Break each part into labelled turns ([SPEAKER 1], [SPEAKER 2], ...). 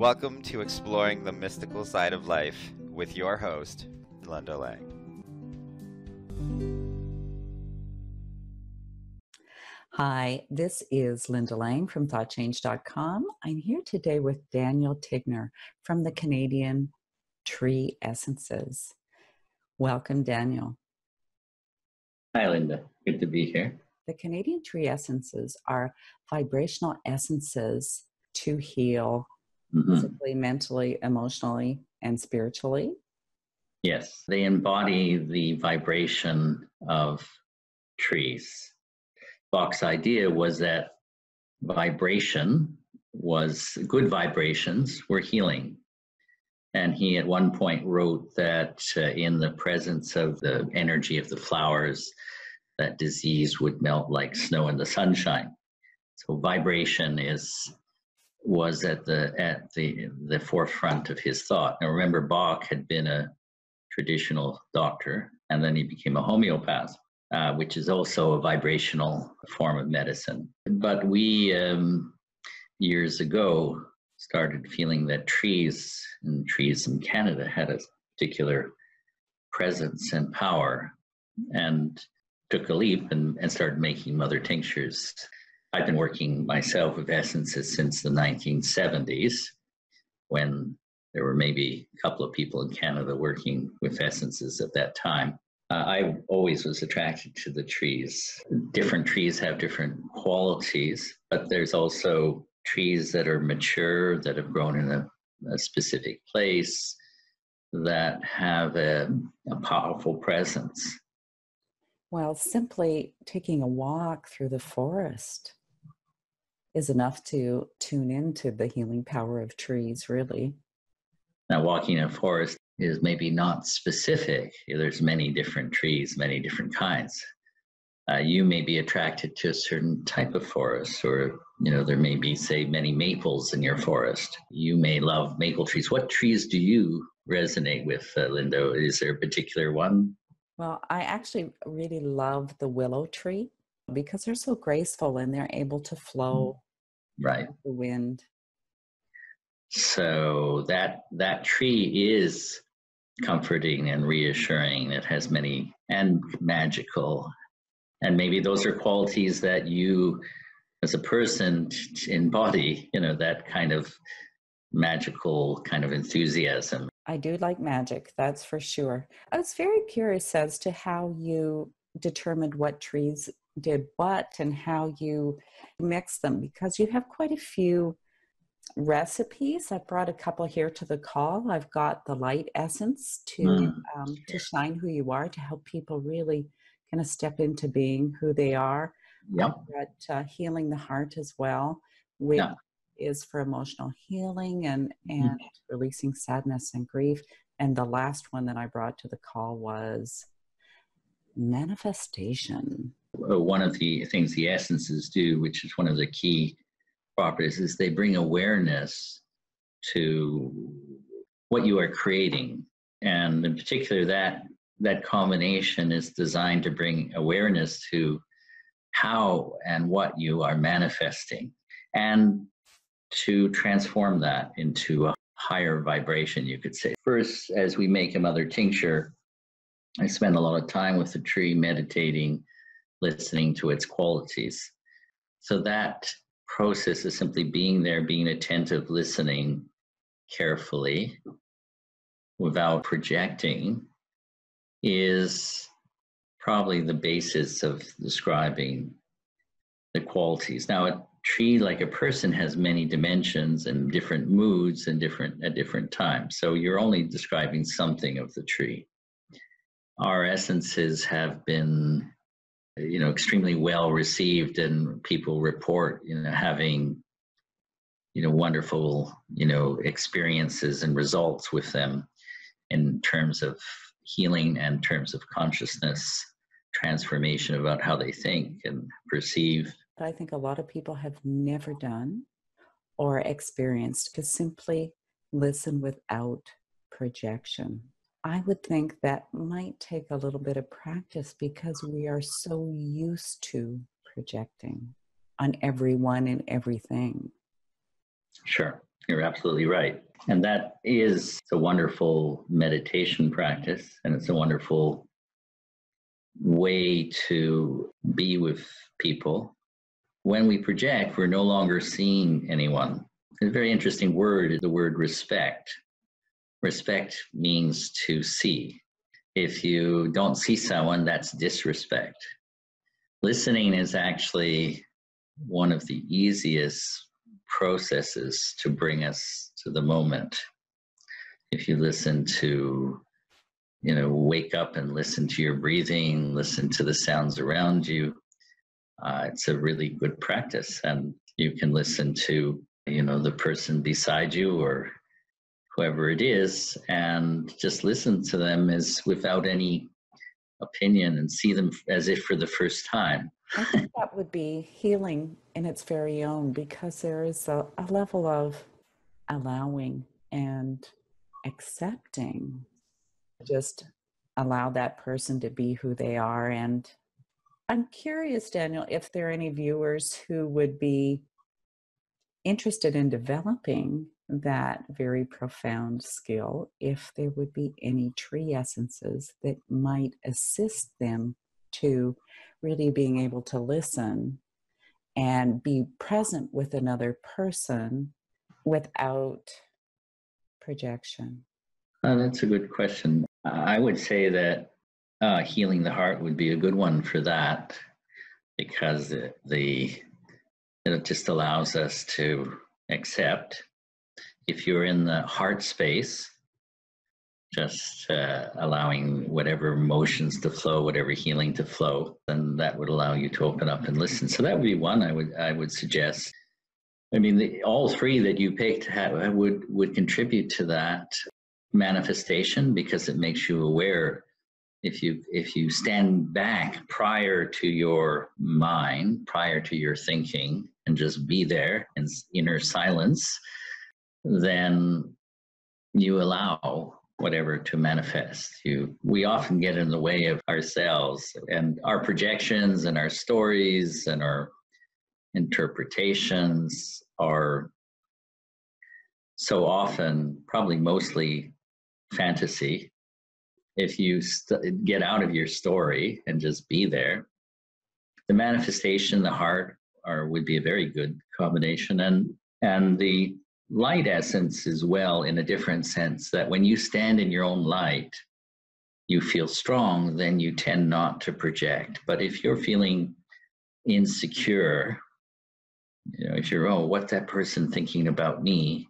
[SPEAKER 1] Welcome to Exploring the Mystical Side of Life with your host, Linda Lang.
[SPEAKER 2] Hi, this is Linda Lang from ThoughtChange.com. I'm here today with Daniel Tigner from the Canadian Tree Essences. Welcome, Daniel.
[SPEAKER 3] Hi, Linda. Good to be here.
[SPEAKER 2] The Canadian Tree Essences are vibrational essences to heal physically, mentally, emotionally, and spiritually.
[SPEAKER 3] Yes, they embody the vibration of trees. Bach's idea was that vibration was good vibrations were healing. And he at one point wrote that in the presence of the energy of the flowers, that disease would melt like snow in the sunshine. So vibration was at the forefront of his thought. Now remember, Bach had been a traditional doctor, and then he became a homeopath, which is also a vibrational form of medicine. But we, years ago, started feeling that trees in Canada had a particular presence and power, and took a leap and started making mother tinctures. I've been working myself with essences since the 1970s, when there were maybe a couple of people in Canada working with essences at that time. I always was attracted to the trees. Different trees have different qualities, but there's also trees that are mature, that have grown in a specific place, that have a powerful presence.
[SPEAKER 2] Well, simply taking a walk through the forest is enough to tune into the healing power of trees, really.
[SPEAKER 3] Now, walking in a forest is maybe not specific. There's many different trees, many different kinds. You may be attracted to a certain type of forest, or there may be, say, many maples in your forest. You may love maple trees. What trees do you resonate with, Linda? Is there a particular one?
[SPEAKER 2] Well, I actually really love the willow tree because they're so graceful and they're able to flow
[SPEAKER 3] right
[SPEAKER 2] with the wind.
[SPEAKER 3] So that tree is comforting and reassuring. It has many and magical, and maybe those are qualities that you, as a person, embody. That kind of magical kind of enthusiasm.
[SPEAKER 2] I do like magic, that's for sure. I was very curious as to how you determined what trees did what and how you mix them, because you have quite a few recipes. I brought a couple here to the call. I've got the light essence to shine who you are, to help people really kind of step into being who they are.
[SPEAKER 3] Yep.
[SPEAKER 2] I've got healing the heart as well, which is for emotional healing and releasing sadness and grief. And the last one that I brought to the call was manifestation.
[SPEAKER 3] One of the things the essences do, which is one of the key properties, is they bring awareness to what you are creating. And in particular, that combination is designed to bring awareness to how and what you are manifesting, and to transform that into a higher vibration, you could say. First, as we make a mother tincture, I spend a lot of time with the tree, meditating, listening to its qualities. So that process is simply being there, being attentive, listening carefully without projecting, is probably the basis of describing the qualities. Now, a tree, like a person, has many dimensions and different moods and at different times. So you're only describing something of the tree. Our essences have been, extremely well received, and people report, having, wonderful, experiences and results with them in terms of healing and in terms of consciousness transformation about how they think and perceive.
[SPEAKER 2] I think a lot of people have never done or experienced to simply listen without projection. I would think that might take a little bit of practice because we are so used to projecting on everyone and everything.
[SPEAKER 3] Sure. You're absolutely right. And that is a wonderful meditation practice, and it's a wonderful way to be with people. When we project, we're no longer seeing anyone. A very interesting word is the word respect. Respect means to see. If you don't see someone, that's disrespect. Listening is actually one of the easiest processes to bring us to the moment. If you listen to, wake up and listen to your breathing, listen to the sounds around you, it's a really good practice. And you can listen to, the person beside you or whoever it is, and just listen to them as without any opinion and see them as if for the first time.
[SPEAKER 2] I think that would be healing in its very own, because there is a level of allowing and accepting. Just allow that person to be who they are. And I'm curious, Daniel, if there are any viewers who would be interested in developing that very profound skill, if there would be any tree essences that might assist them to really being able to listen and be present with another person without projection.
[SPEAKER 3] That's a good question. I would say that healing the heart would be a good one for that, because it just allows us to accept. If you're in the heart space, just allowing whatever emotions to flow, whatever healing to flow, then that would allow you to open up and listen. So that would be one I would suggest. I mean, all three that you picked would contribute to that manifestation, because it makes you aware. If you stand back prior to your mind, prior to your thinking, and just be there in inner silence, then you allow whatever to manifest. We often get in the way of ourselves and our projections and our stories, and our interpretations are so often, probably mostly, fantasy. If you get out of your story and just be there, the manifestation, the heart, would be a very good combination. And the light essence as well, in a different sense, that when you stand in your own light, you feel strong, then you tend not to project. But if you're feeling insecure, if you're, what's that person thinking about me?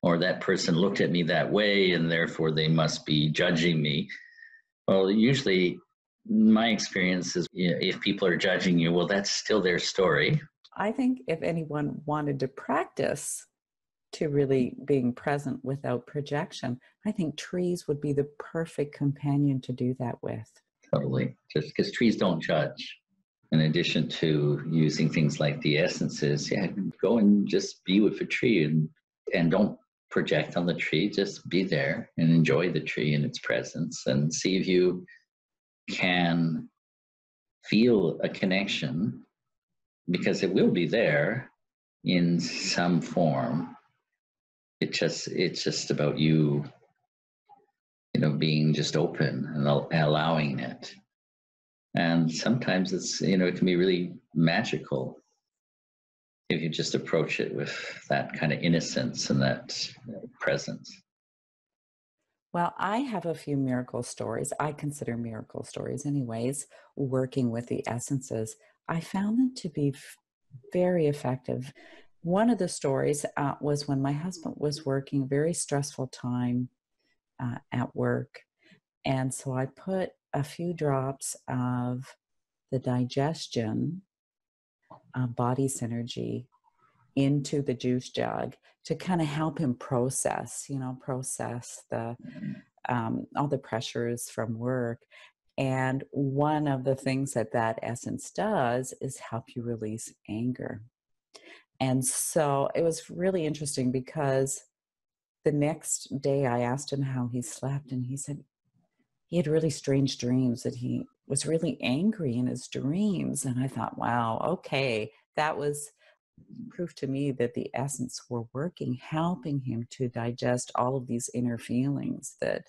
[SPEAKER 3] Or that person looked at me that way, and therefore they must be judging me. Well, usually my experience is, if people are judging you, well, that's still their story.
[SPEAKER 2] I think if anyone wanted to practice to really being present without projection, I think trees would be the perfect companion to do that with.
[SPEAKER 3] Totally. Just because trees don't judge. In addition to using things like the essences, go and just be with a tree, and don't project on the tree. Just be there and enjoy the tree and its presence, and see if you can feel a connection, because it will be there in some form. It's just about you, being just open and allowing it. And sometimes it's, it can be really magical if you just approach it with that kind of innocence and that presence.
[SPEAKER 2] Well, I have a few miracle stories. I consider miracle stories anyways, working with the essences. I found them to be very effective. One of the stories was when my husband was working a very stressful time at work. And so I put a few drops of the DIGESTION body synergy into the juice jug to kind of help him process the all the pressures from work. And one of the things that essence does is help you release anger. And so it was really interesting, because the next day I asked him how he slept, and he said he had really strange dreams, that he was really angry in his dreams. And I thought, wow, okay, that was proof to me that the essence were working, helping him to digest all of these inner feelings that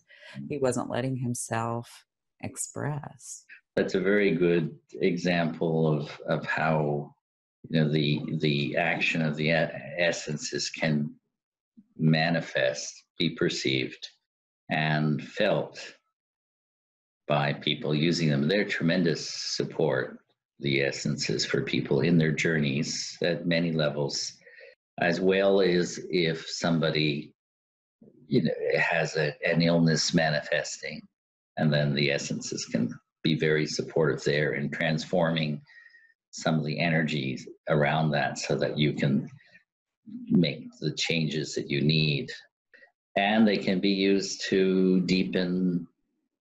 [SPEAKER 2] he wasn't letting himself express.
[SPEAKER 3] That's a very good example of how, you know, the action of the essences can manifest, be perceived, and felt by people using them. They're tremendous support, the essences, for people in their journeys at many levels, as well as if somebody, you know, has an illness manifesting, and then the essences can be very supportive there in transforming some of the energies around that so that you can make the changes that you need. And they can be used to deepen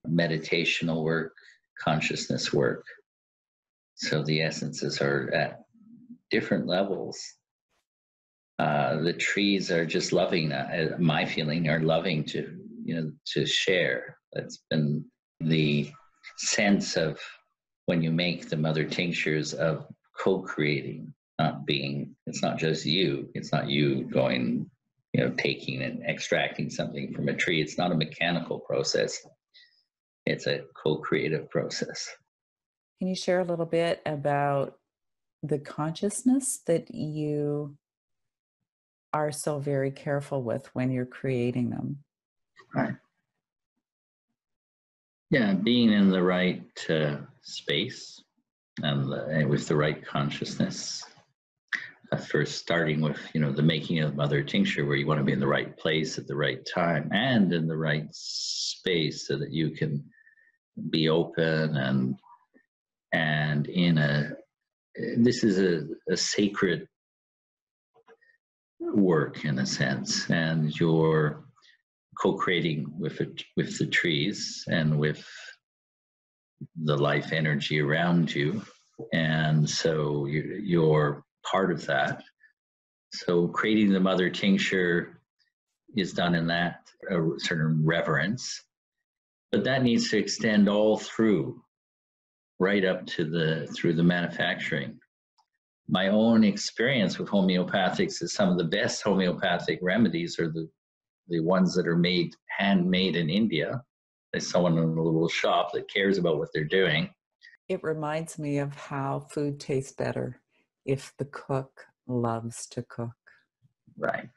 [SPEAKER 3] meditational work, consciousness work. So the essences are at different levels. The trees are just loving, my feeling, are loving to, you know, to share. That's been the sense of when you make the mother tinctures, of co-creating, not being, it's not just you, it's not you going, you know, taking and extracting something from a tree. It's not a mechanical process. It's a co-creative process.
[SPEAKER 2] Can you share a little bit about the consciousness that you are so very careful with when you're creating them?
[SPEAKER 3] Right. Yeah, being in the right space and with the right consciousness. First, starting with, you know, the making of mother tincture, where you want to be in the right place at the right time and in the right space so that you can be open and in a, this is a sacred work in a sense, and you're co-creating with it, with the trees and with the life energy around you, and so you're part of that. So creating the mother tincture is done in that certain reverence, but that needs to extend all through, right up to through the manufacturing. My own experience with homeopathics is some of the best homeopathic remedies are the ones that are handmade in India. There's someone in a little shop that cares about what they're doing.
[SPEAKER 2] It reminds me of how food tastes better if the cook loves to cook.
[SPEAKER 3] Right,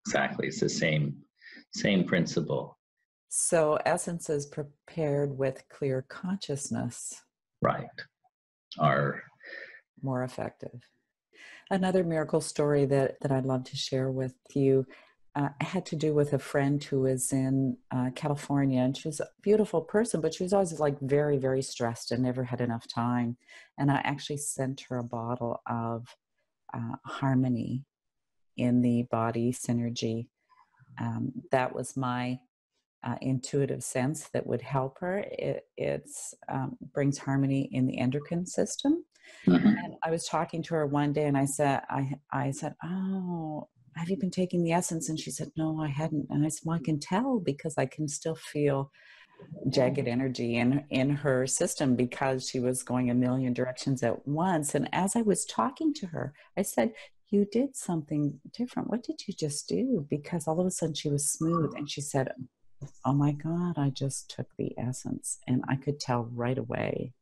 [SPEAKER 3] exactly. It's the same principle.
[SPEAKER 2] So essences prepared with clear consciousness,
[SPEAKER 3] right, are
[SPEAKER 2] more effective. Another miracle story that I'd love to share with you had to do with a friend who was in California, and she was a beautiful person, but she was always like very, very stressed and never had enough time. And I actually sent her a bottle of harmony in the body synergy. That was my intuitive sense that would help her. It brings harmony in the endocrine system.
[SPEAKER 3] Mm-hmm.
[SPEAKER 2] And I was talking to her one day, and I said, "Oh, have you been taking the essence?" And she said, "No, I hadn't." And I said, "Well, I can tell because I can still feel jagged energy in her system because she was going a million directions at once." And as I was talking to her, I said, "You did something different. What did you just do?" Because all of a sudden she was smooth, and she said, "Oh my God, I just took the essence." And I could tell right away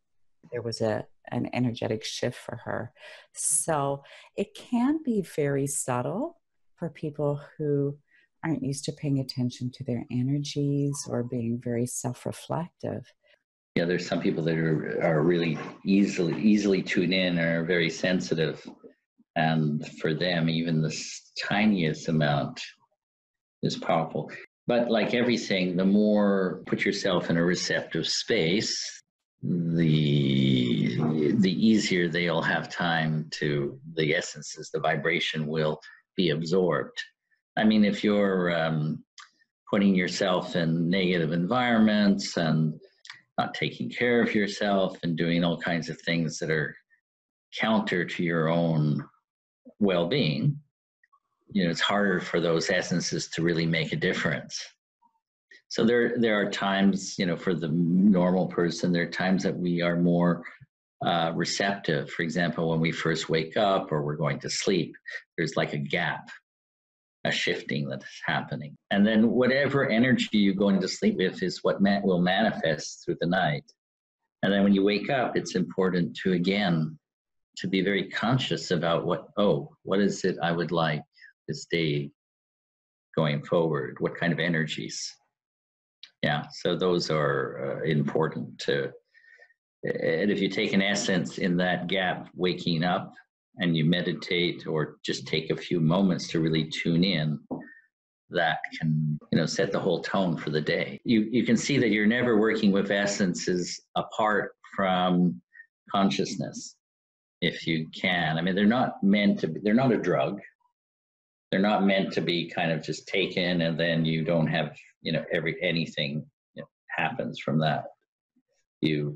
[SPEAKER 2] there was an energetic shift for her. So it can be very subtle for people who aren't used to paying attention to their energies or being very self-reflective.
[SPEAKER 3] Yeah, there's some people that are really easily tuned in and are very sensitive. And for them, even the tiniest amount is powerful. But like everything, the more put yourself in a receptive space, the easier they'll have time to, the essences, the vibration will be absorbed. I mean, if you're putting yourself in negative environments and not taking care of yourself and doing all kinds of things that are counter to your own well-being, you know, it's harder for those essences to really make a difference. So there are times, you know, for the normal person, there are times that we are more receptive. For example, when we first wake up or we're going to sleep, there's like a gap, a shifting that's happening. And then whatever energy you go into sleep with is what will manifest through the night. And then when you wake up, it's important to, again, to be very conscious about what is it I would like this day going forward? What kind of energies? Yeah, so those are important to, and if you take an essence in that gap, waking up, and you meditate or just take a few moments to really tune in, that can, set the whole tone for the day. You can see that you're never working with essences apart from consciousness, if you can. I mean, they're not meant to be, they're not a drug. They're not meant to be kind of just taken and then you don't have, anything happens from that. You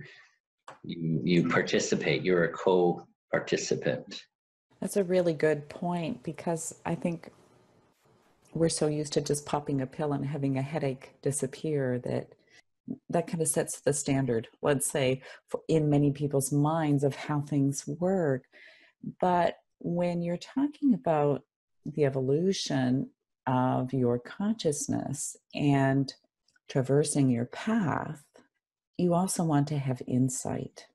[SPEAKER 3] participate, you're a co-participant.
[SPEAKER 2] That's a really good point, because I think we're so used to just popping a pill and having a headache disappear that kind of sets the standard, let's say, in many people's minds of how things work. But when you're talking about the evolution of your consciousness and traversing your path, you also want to have insight.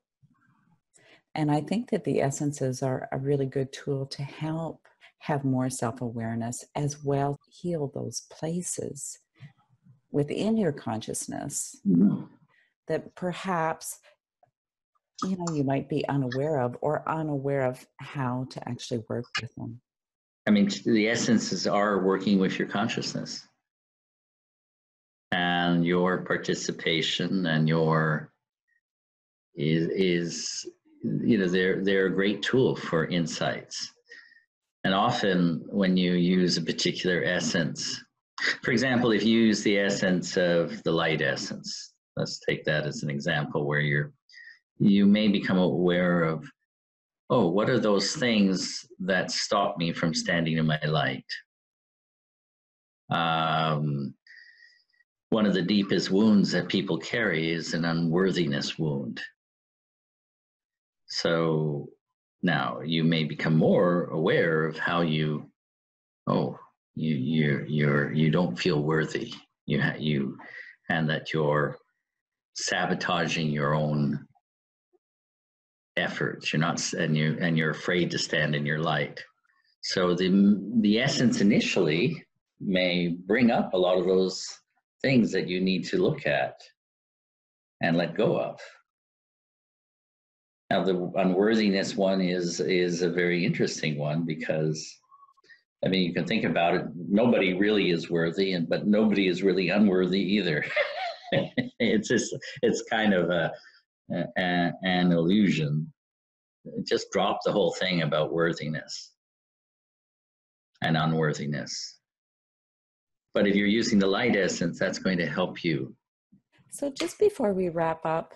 [SPEAKER 2] And I think that the essences are a really good tool to help have more self-awareness, as well heal those places within your consciousness that perhaps you might be unaware of, or unaware of how to actually work with them.
[SPEAKER 3] I mean, the essences are working with your consciousness, and your participation and your is they're a great tool for insights. And often when you use a particular essence, for example, if you use the essence of the light essence, let's take that as an example, where you may become aware of, what are those things that stop me from standing in my light? One of the deepest wounds that people carry is an unworthiness wound. So now you may become more aware of how you don't feel worthy. And that you're sabotaging your own efforts. You're afraid to stand in your light. So the essence initially may bring up a lot of those things that you need to look at and let go of. Now, the unworthiness one is a very interesting one, because, I mean, you can think about it. Nobody really is worthy, but nobody is really unworthy either. It's kind of an illusion. Just drop the whole thing about worthiness and unworthiness. But if you're using the light essence, that's going to help you.
[SPEAKER 2] So just before we wrap up,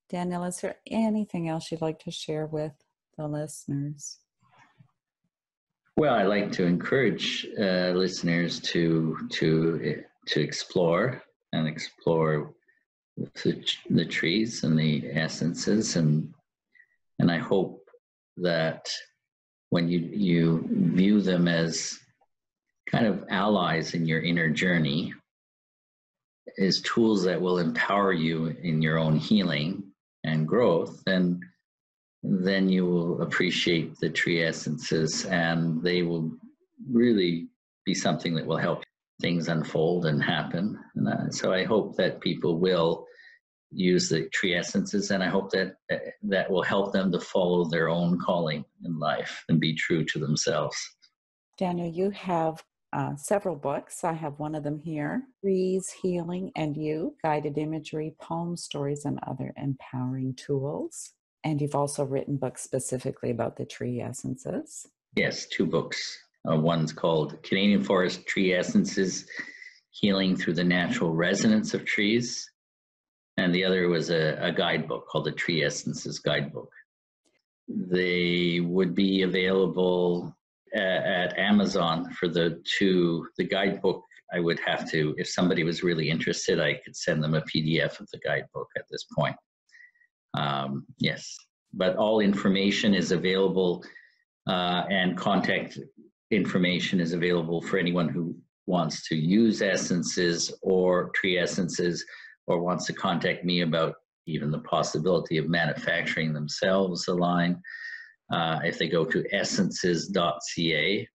[SPEAKER 2] Daniel, is there anything else you'd like to share with the listeners?
[SPEAKER 3] Well, I like to encourage listeners to explore the trees and the essences, and I hope that when you view them as kind of allies in your inner journey, as tools that will empower you in your own healing and growth, then you will appreciate the tree essences, and they will really be something that will help things unfold and happen. And so I hope that people will use the tree essences, and I hope that will help them to follow their own calling in life and be true to themselves.
[SPEAKER 2] Daniel, you have several books. I have one of them here: Trees, Healing, and You, Guided Imagery, Poems, Stories, and Other Empowering Tools. And you've also written books specifically about the tree essences.
[SPEAKER 3] Yes, 2 books. One's called Canadian Forest Tree Essences, Healing Through the Natural Resonance of Trees. And the other was a guidebook called the Tree Essences Guidebook. They would be available at Amazon for the guidebook. I would have to, if somebody was really interested, I could send them a PDF of the guidebook at this point. Yes, but all information is available, and contact information is available for anyone who wants to use essences or tree essences, or wants to contact me about even the possibility of manufacturing themselves a line. If they go to essences.ca.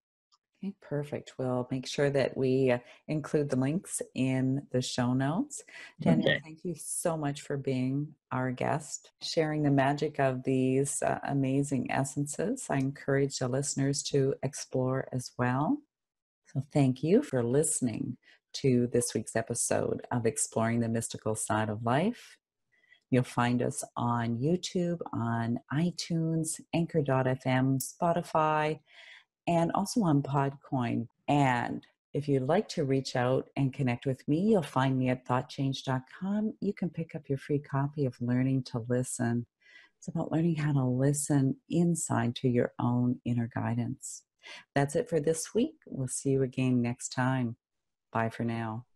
[SPEAKER 2] Okay, perfect. We'll make sure that we include the links in the show notes. Daniel,
[SPEAKER 3] Okay.
[SPEAKER 2] thank you so much for being our guest, sharing the magic of these amazing essences. I encourage the listeners to explore as well. So thank you for listening to this week's episode of Exploring the Mystical Side of Life. You'll find us on YouTube, on iTunes, Anchor.fm, Spotify, and also on Podcoin. And if you'd like to reach out and connect with me, you'll find me at thoughtchange.com. You can pick up your free copy of Learning to Listen. It's about learning how to listen inside to your own inner guidance. That's it for this week. We'll see you again next time. Bye for now.